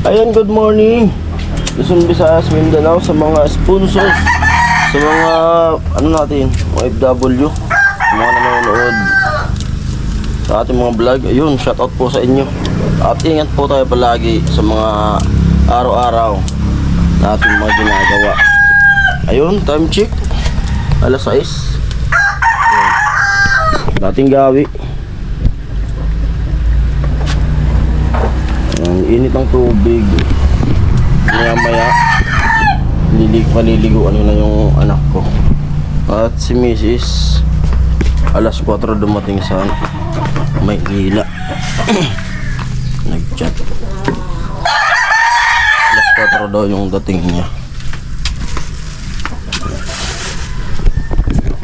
Ayan, good morning Luzon, Visayas, Mindanao, sa mga sponsors, sa mga ano natin, mga FW, sa mga nanonood sa ating mga vlog. Ayun, shoutout po sa inyo. At ingat po tayo palagi sa mga araw-araw na ating mga ginagawa. Ayun, time check, alas 6. Dating gawi. Ang init ng tubig. Maya-maya paliliguan na yung anak ko. At si Mrs. alas 4 dumating sa Maynila. Nag-chat. Alas 4 daw yung dating niya.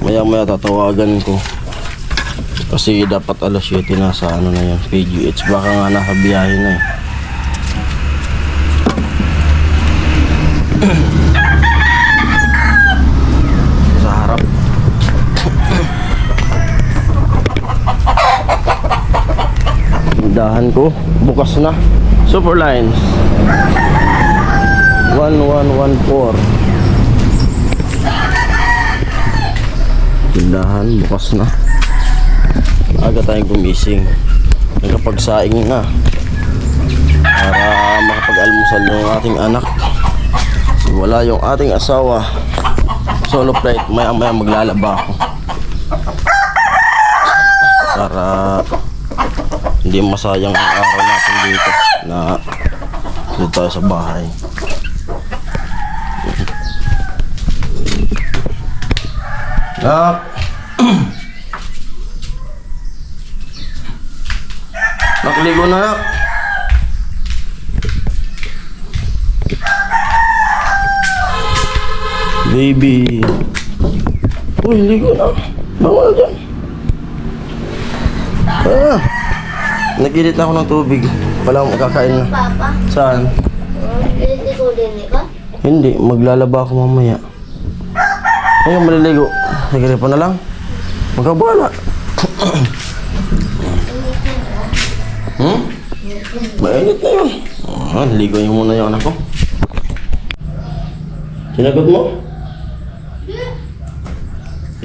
Maya-maya tatawagan ko. Kasi dapat alas 7 nasa ano na yan, PGH. Baka nga nasa biyahe na eh. Sa harap. Tindahan ko bukas na. Superlines 1114. Tindahan bukas na. Aga tayong gumising. Nagkapagsaing na para makapag-almusal ng ating anak. Wala yung ating asawa. Solo flight, maya-maya maglalaba ako para hindi masayang ang araw natin dito na dito tayo sa bahay. Nak! Nakligo na, nak! Baby. Uy, ligo na. Bangon na dyan. Nag-init na ako ng tubig. Wala akong kakain na. Papa? Saan? Maliligo din ikaw? Hindi, maglalaba ako mamaya. Ayun, maliligo. Sige pa na lang. Magkabala. Mainit na yun. Ligo yung muna yung anak ko. Sinagot mo?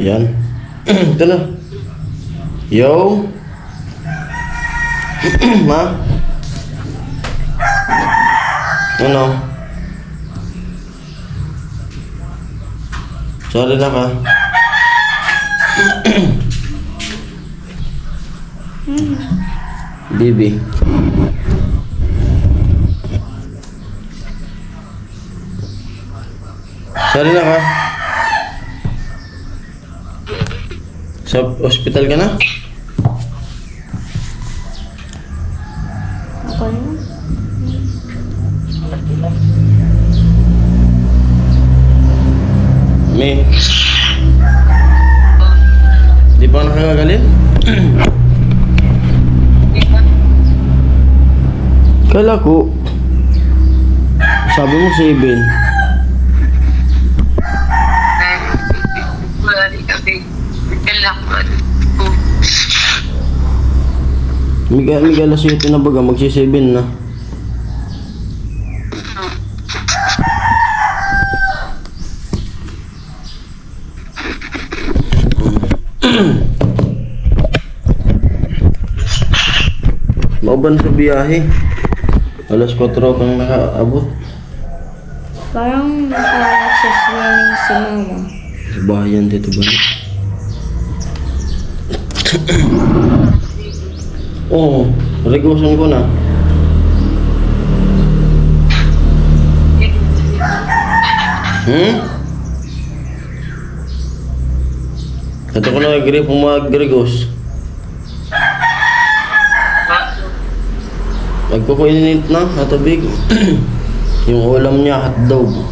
Yan. Ito na. Yo. Ma. Ano? Sorry na ka. Bibi. Sorry na ka. Sa hospital ka na? Ako na. May. Di pa nakakagaling? Kala ko sabi mo 7. Mig alas 7 na baga, magsi-7 na. Mauban sa biyahe. Alas 4 kang nakaabot. Parang naka-access si mama. Sa bahay yan dito ba? Oo, regosan ko na. Ito ko na agree kung mag-regos. Magkukuinit na sa tubig. Yung ulam niya, hotdog.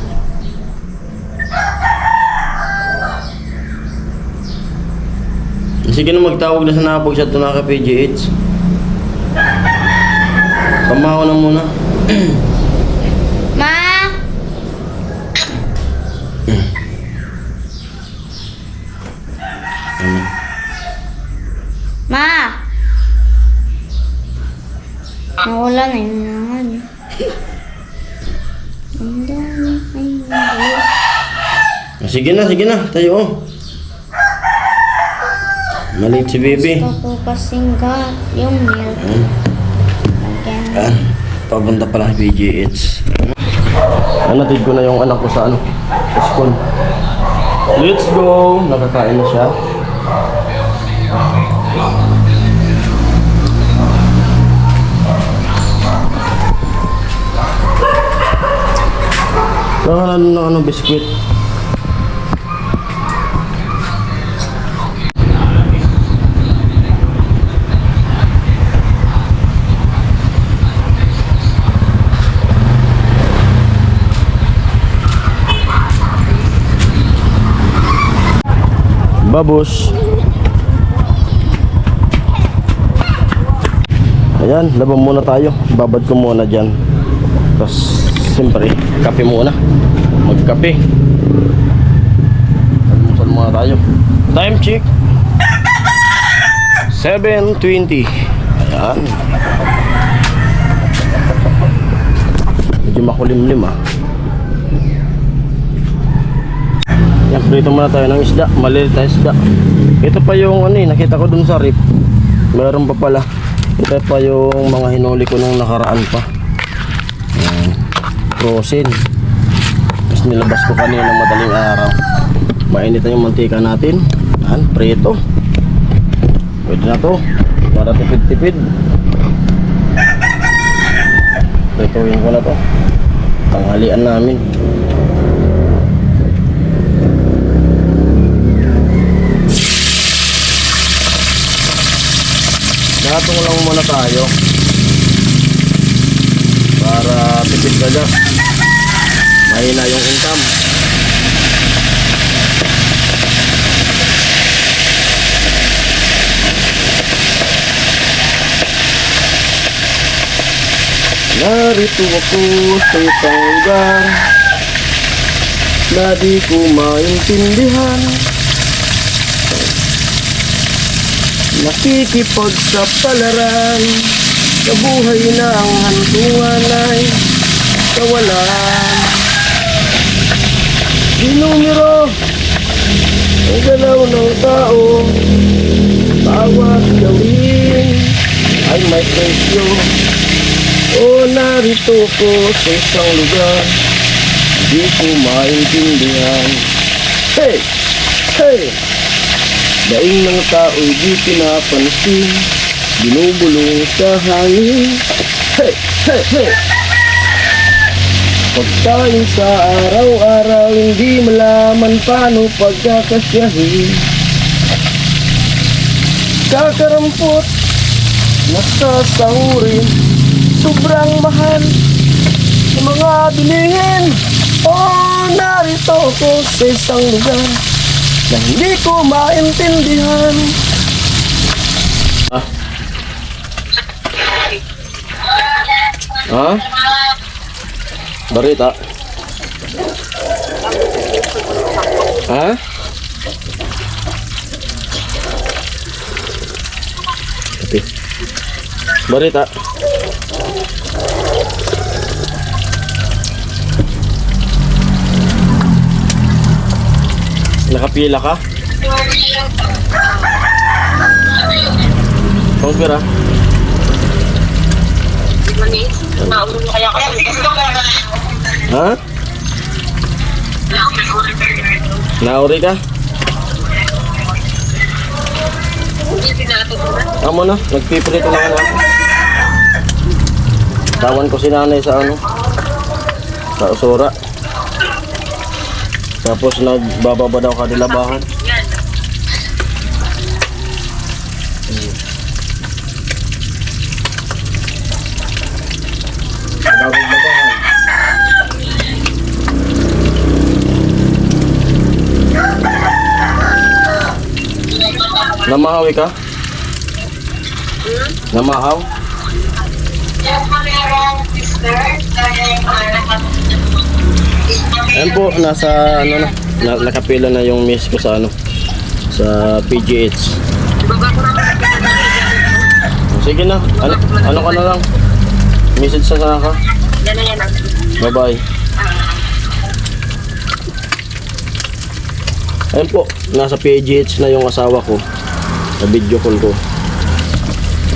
Sige na, magtawag na sa napag sa ito na ka-PGH. Kamawa na muna. Ma! Ma! Nawala na yun naman. Ang dami ay maliit. Sige na, tayo oh. Maliit si baby. Gusto ko kasing yung milk. Lagyan. Ah, papunta pa lang si BGH. Natid ko na yung anak ko sa sa school. Let's go! Nakakain na siya. Kailangan ng biskwit. Babos. Ayan, laban muna tayo. Babad ko muna dyan. Tapos, siyempre, kape muna. Magkape. Almusal muna tayo. Time check. 7:20. Ayan. Medyo makulimlim ah. Yan, prito muna tayo ng isda, maliit na isda. Ito pa yung nakita ko dun sa rip. Meron pa pala. Ito pa yung mga hinuli ko nung nakaraan pa. Yan, frozen. Tapos nilabas ko kanina ng madaling araw. Mainit na yung mantika natin. Yan, prito. Pwede na to. Para tipid-tipid. Prituhin ko na to. Tanghalian namin. Natong lang muna tayo para tipid ka dyan. Mahina yung income. Narito ako sa isang lugar na di ko maintindihan. Nakikipagsapalaran sa buhay na ang hantungan ay kawalan. Dinumero ang galaw ng tao, bawat gawin ay may presyo. O narito ko sa isang lugar, di ko maintindihan. Hey! Hey! Daing ng tao'y di pinapansin, binubulong sa hangin. Hey! Hey! Hey! Pagkain sa araw-araw, hindi malaman paano pagkakasyahin. Kakarampot, nasasahurin, sobrang mahal sa mga bilihin. Oh, narito ko sa isang lugar na hindi ko maintindihan. Ha? Barita? Ha? Tapi Barita? Nakapila ka? Kung pira? Ha? Nauri ka? Amo na, nagpiprito na ako. Tawan ko si nanay sa sa usura. Tapos nagbababa daw kadilabahan. Babagbabahan. Namahawi ka? Namahaw? Ayan po, nasa nakapila na yung miss ko sa sa PGH. Sige na, ano ka na lang. Message sa ka. Bye bye. Ayun po, nasa PGH na yung asawa ko. Na video call ko.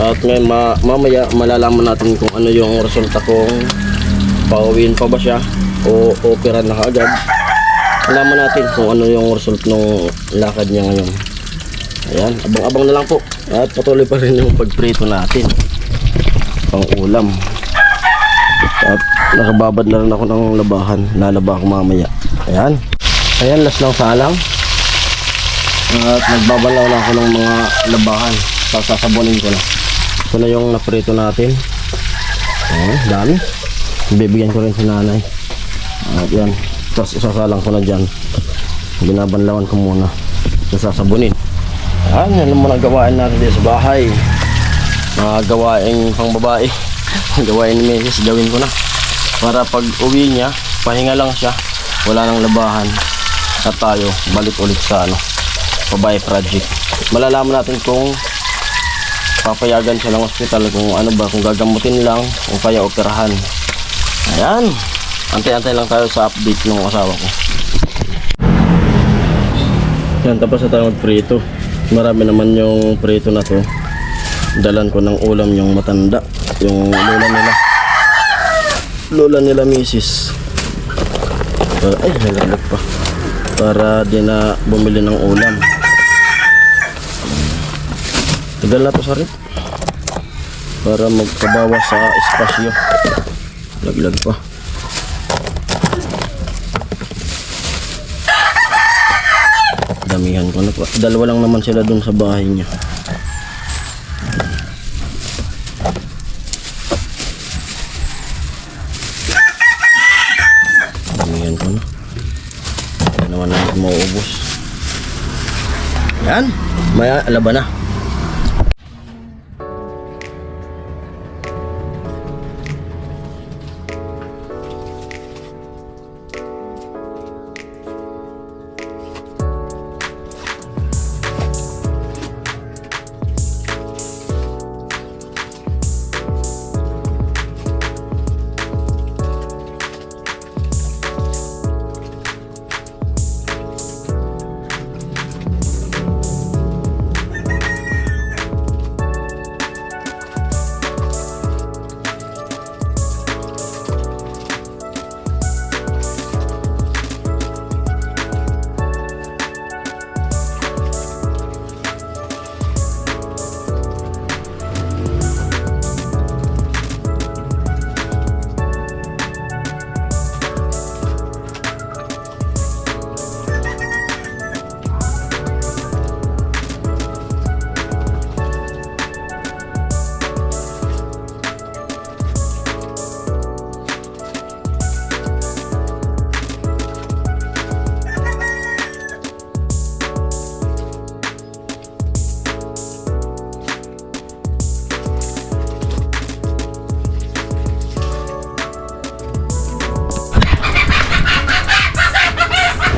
At ngayon mamaya malalaman natin kung ano yung resulta kung pauwiin pa ba siya o opera na kaagad. Malaman natin kung ano yung result ng lakad niya ngayon. Ayan, abang-abang na lang po. At patuloy pa rin yung pagprito natin. Pang ulam. At nakababad na rin ako ng labahan. Lalaba ako mamaya. Ayan. Ayan, last lang salang. At nagbabalaw na ako ng mga labahan. Sasabunin ko na. Ito na yung naprito natin. Ayan, dami. Bibigyan ko rin si nanay. At yan. Tapos isasalang ko na dyan. Binabanlawan ko muna. Sasabunin. Ayan, yan ang mga gawain natin dito sa bahay. Mga gawain pang babae. Gawain ni Mrs. gawin ko na. Para pag uwi niya, pahinga lang siya. Wala nang labahan. At tayo, balik ulit sa babae project. Malalaman natin kung papayagan siya ng hospital, kung ano ba, kung gagamutin lang, kung kaya operahan. Ayan. Antay-antay lang tayo sa update ng asawa ko. Yan, tapos na tayo magprito. Marami naman yung prito na to. Dalan ko ng ulam yung matanda. Yung lola nila misis. Ay, nalalag pa. Para di na bumili ng ulam. Tagal na to sa rip. Para magpabawas sa espasyo. Laglag pa. Damihan ko na po. Dalawa lang naman sila dun sa bahay niya. Damihan ko na. Hindi naman natin mauubos. Yan. Maya laban na.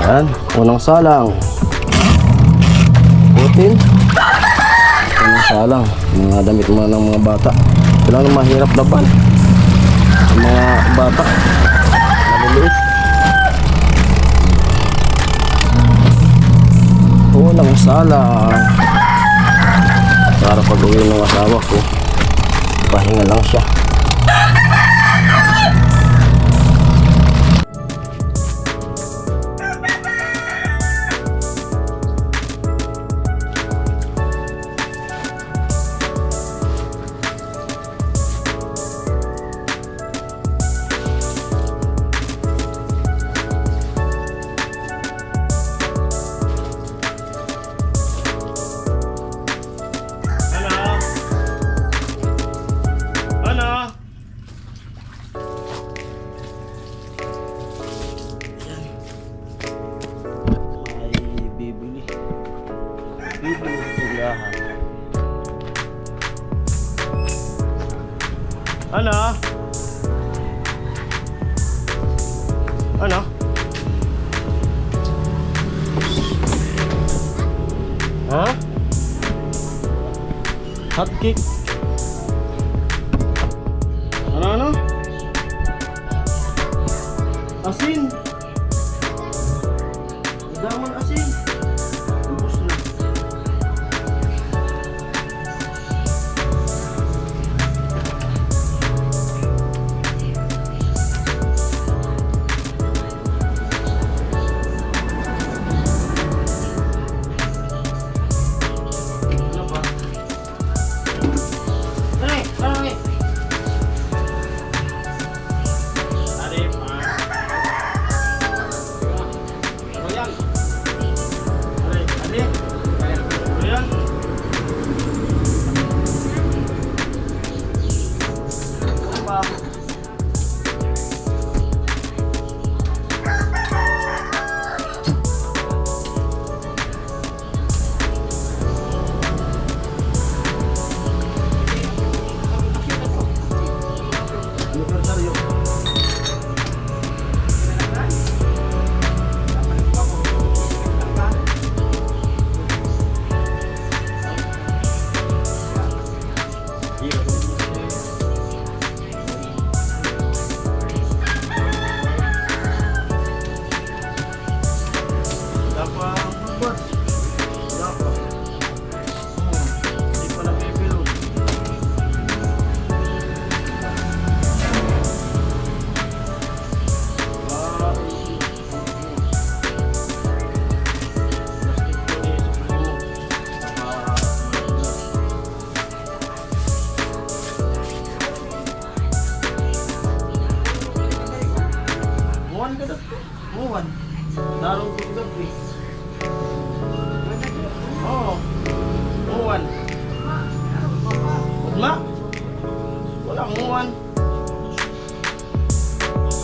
Yan, unang salang. Putin. Unang salang. Mga damit mo ng mga bata. Ito lang ang mahirap laban. Ang mga bata. Maliliit. Unang salang. Para pag uwi ng asawa ko, pahinga lang siya. Ano? Ano? Ha? Hot cake? Ano? Asin? Damon asin? Uwan. Darong titigap eh. Oo. Uwan. Udma. Walang uwan.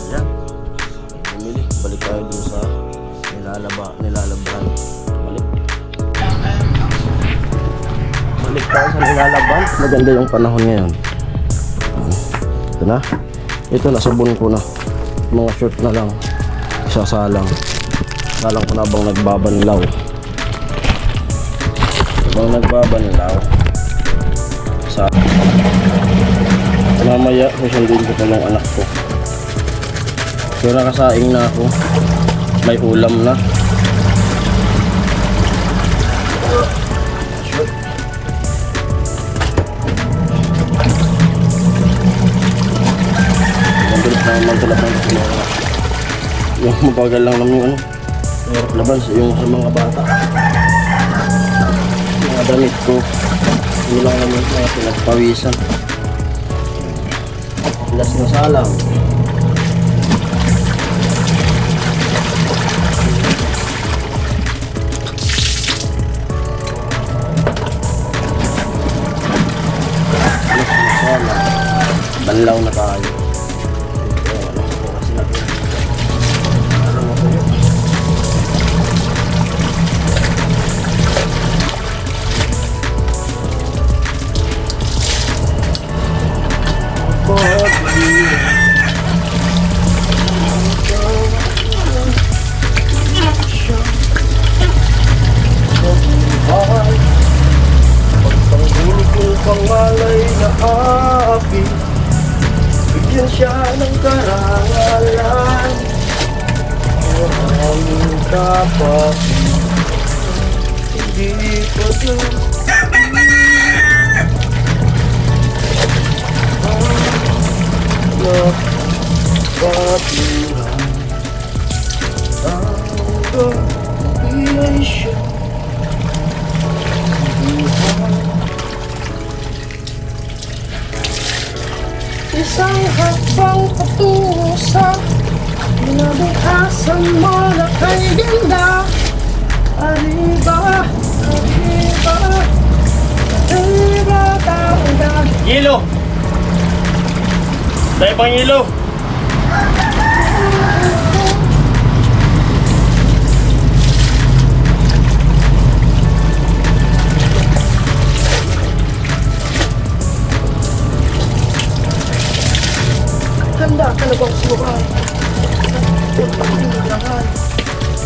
Ayan. Bumili. Balik tayo dun sa nilalabahan. Balik tayo sa nilalaban. Maganda yung panahon ngayon. Ito na. Ito nasabon ko na. Mga short na lang. Isasalang. Salang ko na bang nagbabanilaw. Habang nagbabanilaw. Sa mamaya susundin ko pa ng anak ko. So nakasaing na ako. May ulam na. Yung mabagal lang naman yung ano, laban yung sa mga bata, mga damit ko, yun lang naman mga pinagpawisan. Last na salang. Last na salang. Banlaw na tayo. Pangalay na api, bigyan siya ng karangalan. Maraming kapatid, hindi pa lang napatiran. Hanggang ilay siya Isang hakbang patungo sa kinabukasan mo na kay ganda. Arriba, arriba, arriba, tanda. Yelo! Tayo pang yelo! Handa ka na bang sumukay? Huwag pakinggangan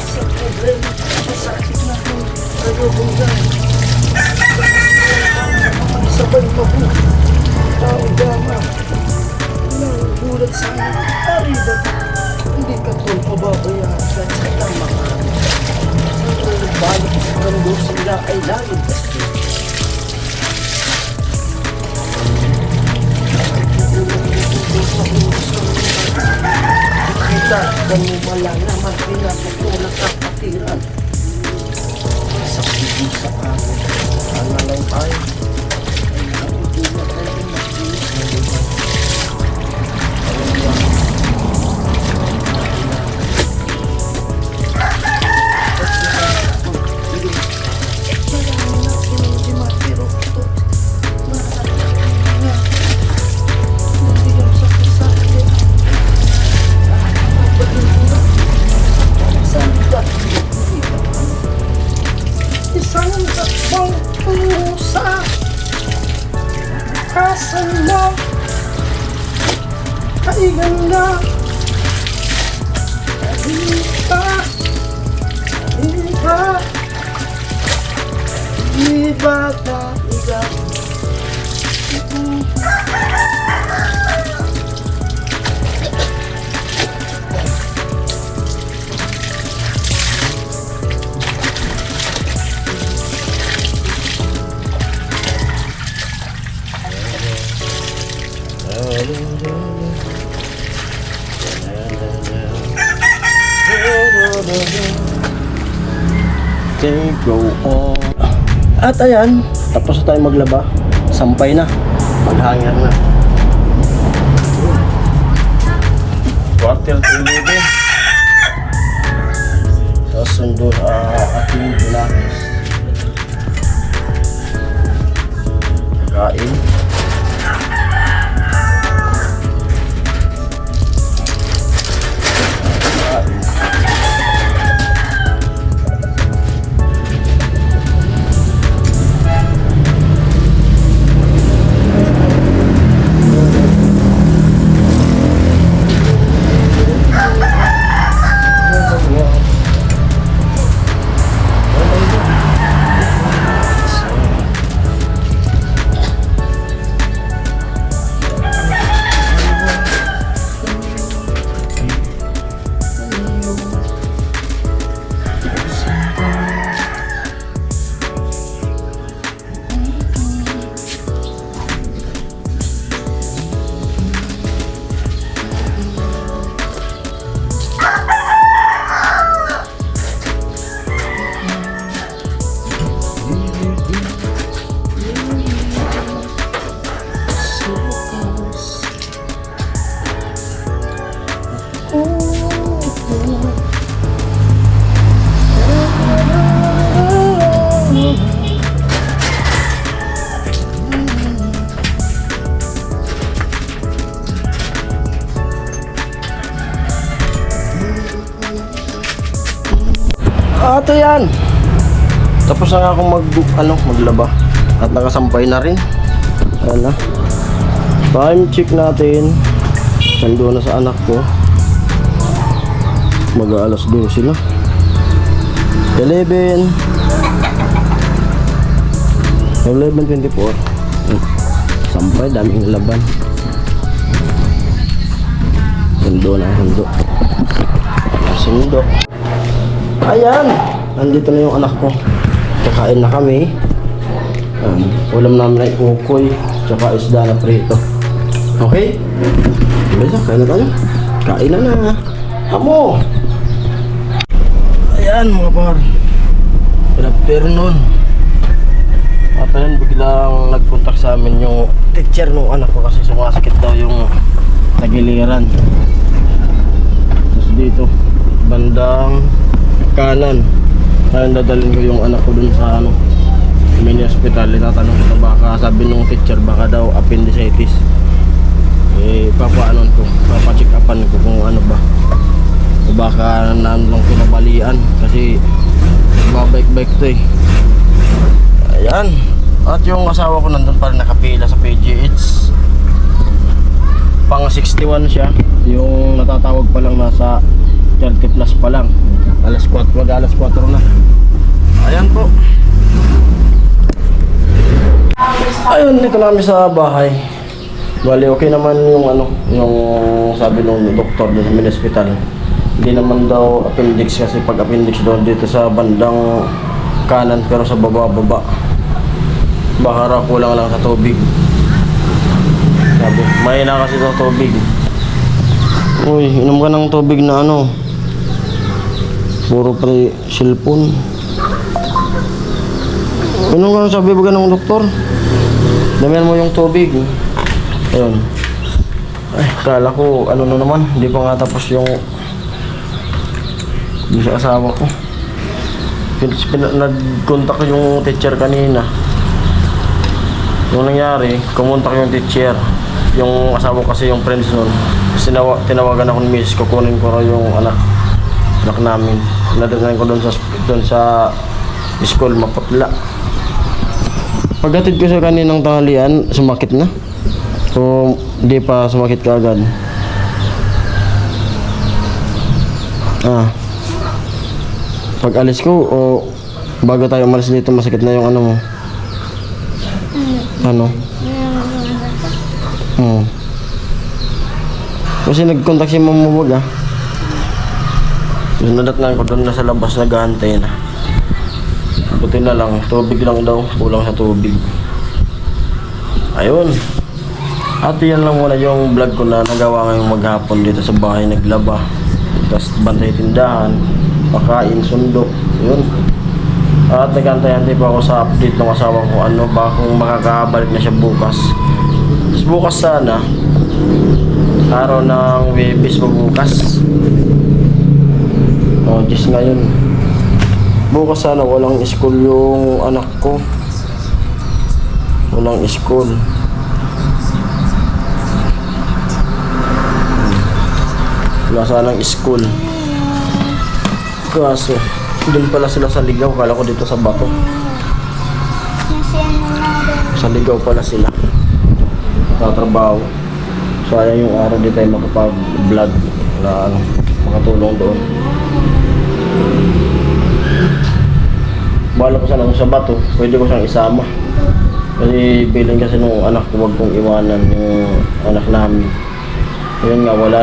sa problema, masakit na kung nagubunggan. Sabay mabuhay, tao dama, gulat sa akin, arriba. Hindi ka kung pababayaan sa tamaan. Sa balik rando sila ay lalong kasi. Kita kung malalaman pinatutulak ang patiran sa pili sa akin. Sana lang tayo ay nakutulak tayo ng magbilis. Isang takbang tungo sa kasan mo ay ganda. Arriba, arriba, arriba, arriba. Okay, go on. At ayan, tapos na tayo maglaba. Sampay na. Maghangir na. Quarter to 11. sundo sa ating pinakis. Kain. Ito yan. Tapos na nga akong maglaba. At nakasampay na rin. Ayan na. Time check natin. Sando na sa anak ko. Mag-aalas 12 na. 11. 11:24. Sampay, daming laban. Sando na, sando. Sando. Ayan, nandito na yung anak ko. Kakain na kami. Ulam namin ay ukoy, tsaka isda na prito. Okay? Bisa, kain na tayo. Kain na na. Amo! Ayan mga par. Good afternoon. At ayan, biglang nagpuntak sa amin yung teacher ng anak ko kasi sumasakit daw yung tagiliran. Tapos dito, bandang kanan. Kaya dadalhin ko yung anak ko dun sa mini hospital. Itatanong ko baka sabi nung teacher baka daw appendicitis. Papaanon ko, papacheck upan ko kung ano ba. O baka lang pinabalian kasi babike-bike to eh. Ayan. At yung asawa ko nandun pa rin nakapila sa PGH. Pang 61 siya. Yung natatawag pa lang nasa 30 plus pa lang. Alas 4, alas 4 na. Ayan po. Ayun, dito namin sa bahay. Bali, okay naman yung yung sabi ng doktor dun sa mini hospital. Hindi naman daw appendix kasi pag appendix doon dito sa bandang kanan pero sa baba. Baka raw kulang lang sa tubig. Sabi, mahina kasi itong tubig. Uy, inom ka ng tubig na puro pre cellphone. Ano nga sabi ba ng doktor? Damihan mo yung tubig. Ayun. Ay, kala ko na naman. Hindi pa nga tapos yung sa asawa ko. Nag-contact yung teacher kanina. Yung nangyari, kumontak yung teacher. Yung asawa kasi yung friends nun. Tinawagan ako ni miss, kukunin ko raw yung anak namin. Nadagdagan ko doon sa school, Maputla. Paghatid ko sa kaninang tanghalian, sumakit na. So, hindi pa sumakit ka agad. Pag alis ko, o bago tayo umalis dito, masakit na yung mo. Kasi nag-contact si Mamawag So, nadatnan ko doon na sa labas, nag-aantay na. Buti na lang, tubig lang daw, kulang sa tubig. Ayun. At yan lang muna yung vlog ko na nagawa ngayong maghapon dito sa bahay, naglaba. Tapos bantay tindahan, pakain, sundo. Yun. At nag-antay-antay pa ako sa update ng asawa ko baka kung makakabalik na siya bukas. Tapos bukas sana, araw ng Webes pa bukas. 10 ngayon. Bukas sana walang school yung anak ko. Walang school. Wala sanang school. Kaso, doon pala sila sa Ligaw. Kala ko dito sa Bato. Nasi ano na rin. Sa Ligaw pala sila. Sa trabaho. Sayang yung araw di tayo makapag-vlog. Wala ano, makatulong doon. Bala ko sana kung sa Bato, pwede ko siyang isama. Kasi bilang kasi nung anak ko, wag kong iwanan yung anak namin. Yun nga, wala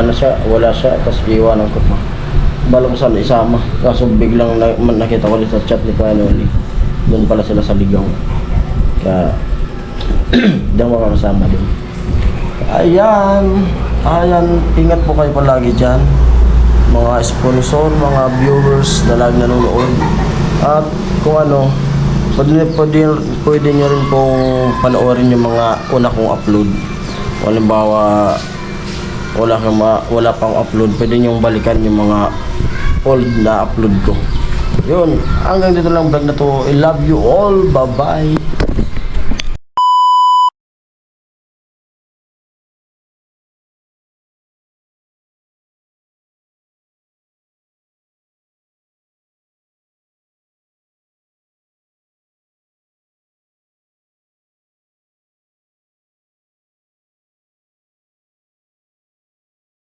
siya, tapos iiwanan ko pa. Bala ko sana isama, kaso biglang nakita ko sa chat ni Panoli. Doon pala sila sa Ligaw. Kaya, di ako makakasama doon. Ayan, ingat po kayo palagi dyan. Mga sponsor, mga viewers na lagi nanonood. At kung ano, pwede nyo rin pong panoorin yung mga una kong upload. Halimbawa, wala pang upload, pwede nyo balikan yung mga old na upload ko. Yun, hanggang dito lang vlog na to. I love you all, bye bye.